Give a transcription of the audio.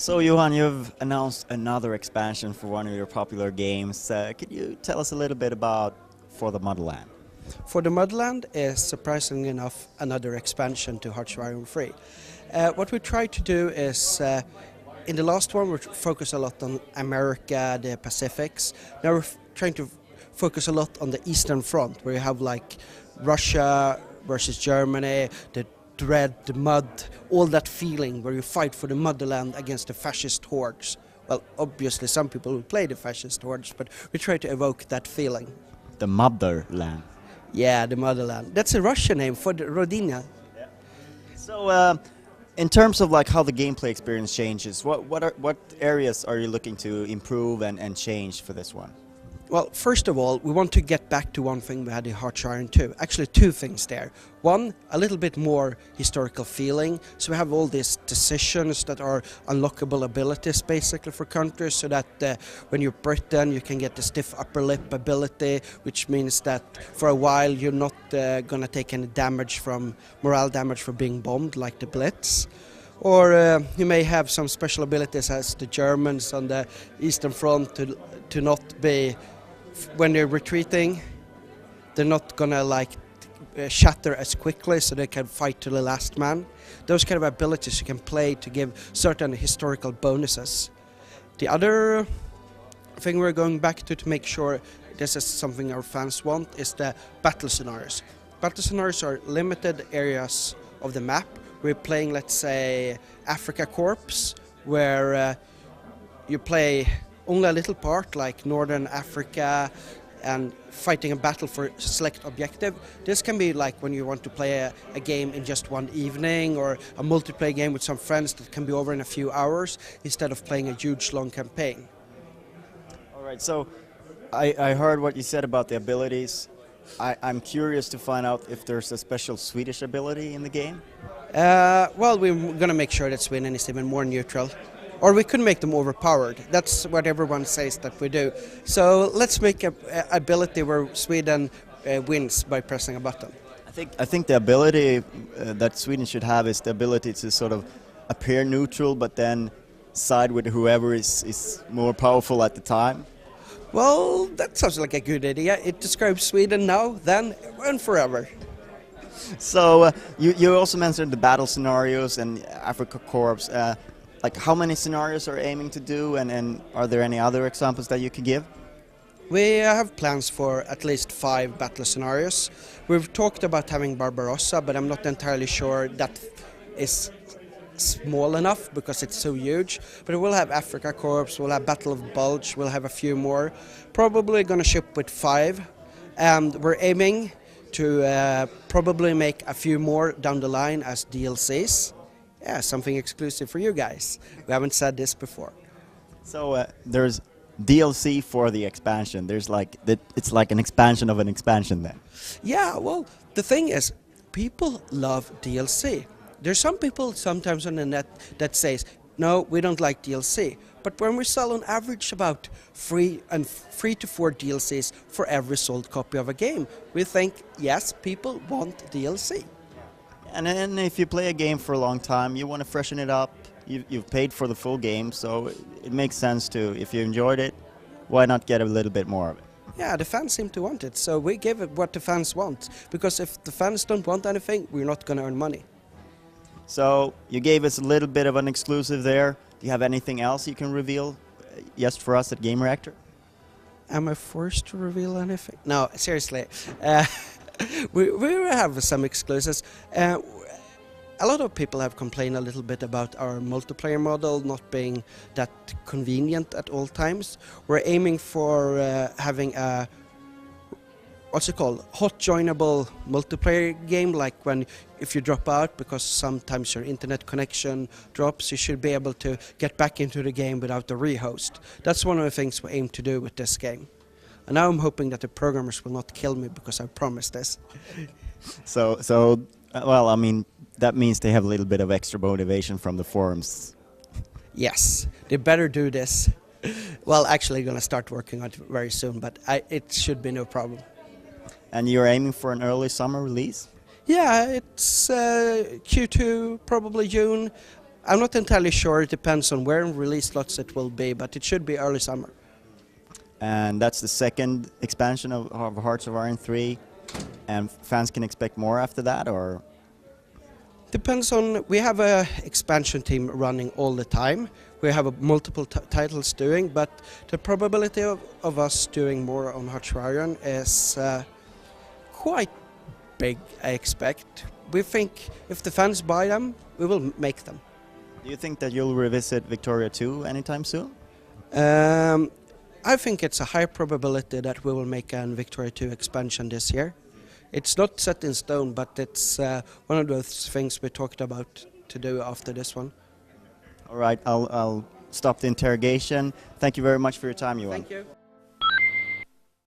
So Johan, you've announced another expansion for one of your popular games. Could you tell us a little bit about For the Motherland? For the Motherland is surprisingly enough another expansion to Hearts of Iron 3. What we try to do is, in the last one we focus a lot on America, the Pacifics. Now we're trying to focus a lot on the Eastern Front, where you have like Russia versus Germany, the dread, the mud, all that feeling where you fight for the motherland against the fascist hordes. Well, obviously some people will play the fascist hordes, but we try to evoke that feeling. The Motherland. Yeah, the motherland. That's a Russian name for the Rodinia. Yeah. So, in terms of like how the gameplay experience changes, what areas are you looking to improve and change for this one? Well, first of all, we want to get back to one thing we had in Hearts of Iron 2. Actually, two things there. One, a little bit more historical feeling. So we have all these decisions that are unlockable abilities basically for countries, so that when you're Britain, you can get the stiff upper lip ability, which means that for a while you're not going to take any damage from morale damage for being bombed like the Blitz. Or you may have some special abilities as the Germans on the Eastern Front to not be, when they're retreating, they're not gonna like shatter as quickly, so they can fight to the last man. Those kind of abilities you can play to give certain historical bonuses. The other thing we're going back to make sure this is something our fans want is the battle scenarios. Battle scenarios are limited areas of the map. We're playing, let's say, Africa Corps, where you play only a little part, like Northern Africa, and fighting a battle for a select objective. This can be like when you want to play a game in just one evening, or a multiplayer game with some friends that can be over in a few hours, instead of playing a huge long campaign. All right, so I heard what you said about the abilities. I'm curious to find out if there's a special Swedish ability in the game. Well, we're going to make sure that Sweden is even more neutral. Or we could make them overpowered. That's what everyone says that we do. So let's make an ability where Sweden wins by pressing a button. I think the ability that Sweden should have is the ability to sort of appear neutral, but then side with whoever is more powerful at the time. Well, that sounds like a good idea. It describes Sweden now, then, and forever. So you also mentioned the battle scenarios and Africa Corps. Like how many scenarios are aiming to do, and are there any other examples that you could give? We have plans for at least 5 battle scenarios. We've talked about having Barbarossa, but I'm not entirely sure that is small enough because it's so huge. But we'll have Africa Corps, we'll have Battle of Bulge, we'll have a few more. Probably going to ship with 5, and we're aiming to probably make a few more down the line as DLCs. Yeah, something exclusive for you guys. We haven't said this before. So there's DLC for the expansion. There's like it's like an expansion of an expansion then. Yeah, well, the thing is, people love DLC. There's some people sometimes on the net that says, no, we don't like DLC. But when we sell on average about 3 to 4 DLCs for every sold copy of a game, we think, yes, people want DLC. And then if you play a game for a long time, you want to freshen it up. You've paid for the full game, so it makes sense to, if you enjoyed it, why not get a little bit more of it? Yeah, the fans seem to want it, so we give it what the fans want. Because if the fans don't want anything, we're not going to earn money. So you gave us a little bit of an exclusive there. Do you have anything else you can reveal just for us at Game Reactor? Am I forced to reveal anything? No, seriously. We have some exclusives. A lot of people have complained a little bit about our multiplayer model not being that convenient at all times. We're aiming for having a, what's it called, hot joinable multiplayer game, like if you drop out because sometimes your internet connection drops, you should be able to get back into the game without a rehost. That's one of the things we aim to do with this game. And now I'm hoping that the programmers will not kill me because I promised this. Well, I mean, that means they have a little bit of extra motivation from the forums. Yes, they better do this. Well, actually, going to start working on it very soon, but it should be no problem. And you're aiming for an early summer release? Yeah, it's Q2, probably June. I'm not entirely sure. It depends on where in release slots it will be, but it should be early summer. And that's the second expansion of Hearts of Iron 3, and fans can expect more after that, or? Depends on. We have a expansion team running all the time. We have multiple titles doing, but the probability of us doing more on Hearts of Iron is quite big, I expect. We think if the fans buy them, we will make them. Do you think that you'll revisit Victoria 2 anytime soon? I think it's a high probability that we will make an Victoria 2 expansion this year. It's not set in stone, but it's one of those things we talked about to do after this one. All right, I'll stop the interrogation. Thank you very much for your time, Johan. Thank you.